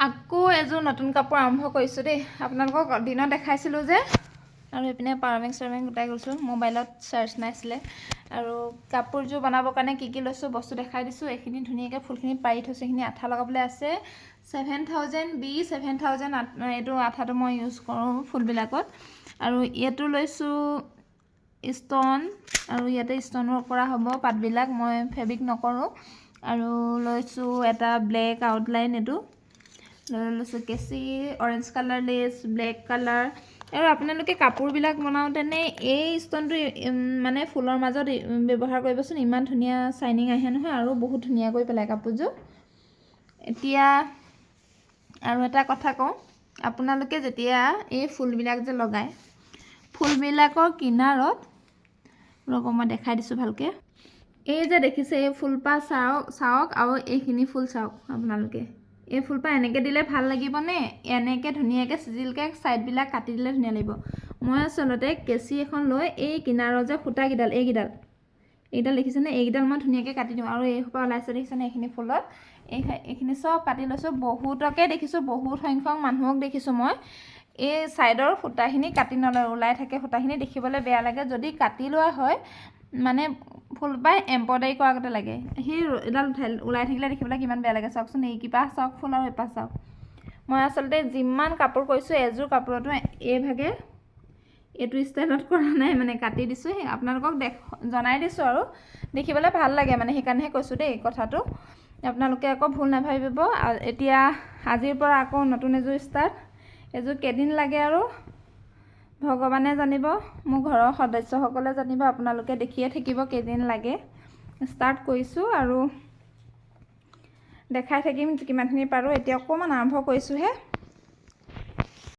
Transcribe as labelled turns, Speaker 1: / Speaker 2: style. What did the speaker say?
Speaker 1: আকৌ এযোৰ নতুন কাপোৰ আৰম্ভ কৰিছোঁ দেই। আপোনালোকক দিনত দেখাইছিলোঁ যে, আৰু এইপিনে পাৱাৰ বেংক চাৱাৰ বেংক গোটাই গৈছোঁ। মোবাইলত চাৰ্জ নাছিলে। আৰু কাপোৰযোৰ বনাবৰ কাৰণে কি লৈছোঁ বস্তু দেখাই দিছোঁ। এইখিনি ধুনীয়াকৈ ফুলখিনি পাৰি থৈছোঁ। এইখিনি আঠা লগাবলৈ আছে 7000 B7000 এইটো আঠাটো মই ইউজ কৰোঁ ফুলবিলাকত। আৰু এইটো লৈছোঁ ষ্টন, আৰু ইয়াতে ষ্টনৰ পৰা হ'ব পাতবিলাক, মই ফেব্ৰিক নকৰোঁ। আৰু লৈছোঁ এটা ব্লেক আউটলাইন, এইটো লৈছোঁ কেঁচি orange colour lace, black colour. আৰু আপোনালোকে কাপোৰবিলাক বনাওঁতেনে এই ষ্টনটো মানে ফুলৰ মাজত ব্যৱহাৰ কৰিবচোন, ইমান ধুনীয়া চাইনিং আহে নহয়, আৰু বহুত ধুনীয়া কৰি পেলাই কাপোৰযোৰ। এতিয়া আৰু এটা কথা কওঁ, আপোনালোকে যেতিয়া এই ফুলবিলাক যে লগায়, ফুলবিলাকৰ কিনাৰত ৰ'ব মই দেখাই দিছোঁ ভালকৈ। এই যে দেখিছে এই ফুলপাহ চাওক আৰু এইখিনি ফুল চাওক আপোনালোকে। এই ফুলপাহ এনেকৈ দিলে ভাল লাগিবনে, এনেকৈ ধুনীয়াকৈ চিজিলকৈ ছাইডবিলাক কাটি দিলে ধুনীয়া লাগিব। মই আচলতে কেঁচি এখন লৈ এই কিনাৰৰ যে ফুটাকেইডাল, এইকেইডাল দেখিছেনে, এইকেইডাল মই ধুনীয়াকৈ কাটি দিওঁ। আৰু এই সোপা ওলাইছে দেখিছেনে, এইখিনি ফুলত এইখিনি চব কাটি লৈছোঁ। বহুতকে দেখিছোঁ, বহুত সংখ্যক মানুহক দেখিছোঁ মই এই ছাইডৰ সূতাখিনি কাটি নলয়, ওলাই থাকে সূতাখিনি, দেখিবলৈ বেয়া লাগে। যদি কাটি লোৱা হয় মানে ফুলপাহ এম্ব্ৰইডাৰী কৰা আগতে লাগে। সেই এডাল ওলাই থাকিলে দেখিবলৈ কিমান বেয়া লাগে চাওকচোন। এইকেইপাহ চাওক ফুল আৰু এইপাহ চাওক। মই আচলতে যিমান কাপোৰ কৰিছোঁ এযোৰ কাপোৰতো এইভাগে এইটো ষ্টাইলত কৰা নাই, মানে কাটি দিছোঁ। আপোনালোকক জনাই দিছোঁ আৰু দেখিবলৈ ভাল লাগে মানে, সেইকাৰণেহে কৈছোঁ দেই কথাটো। আপোনালোকে আকৌ ভুল নাভাবিব। এতিয়া আজিৰ পৰা আকৌ নতুন এযোৰ ষ্টাৰ্ট। এযোৰ কেইদিন লাগে আৰু ভগৱানে জানিব, মোৰ ঘৰৰ সদস্যসকলে জানিব, আপোনালোকে দেখিয়ে থাকিব কেইদিন লাগে। ষ্টাৰ্ট কৰিছোঁ আৰু দেখাই থাকিম কিমানখিনি পাৰোঁ। এতিয়া অকণমান আৰম্ভ কৰিছোঁহে।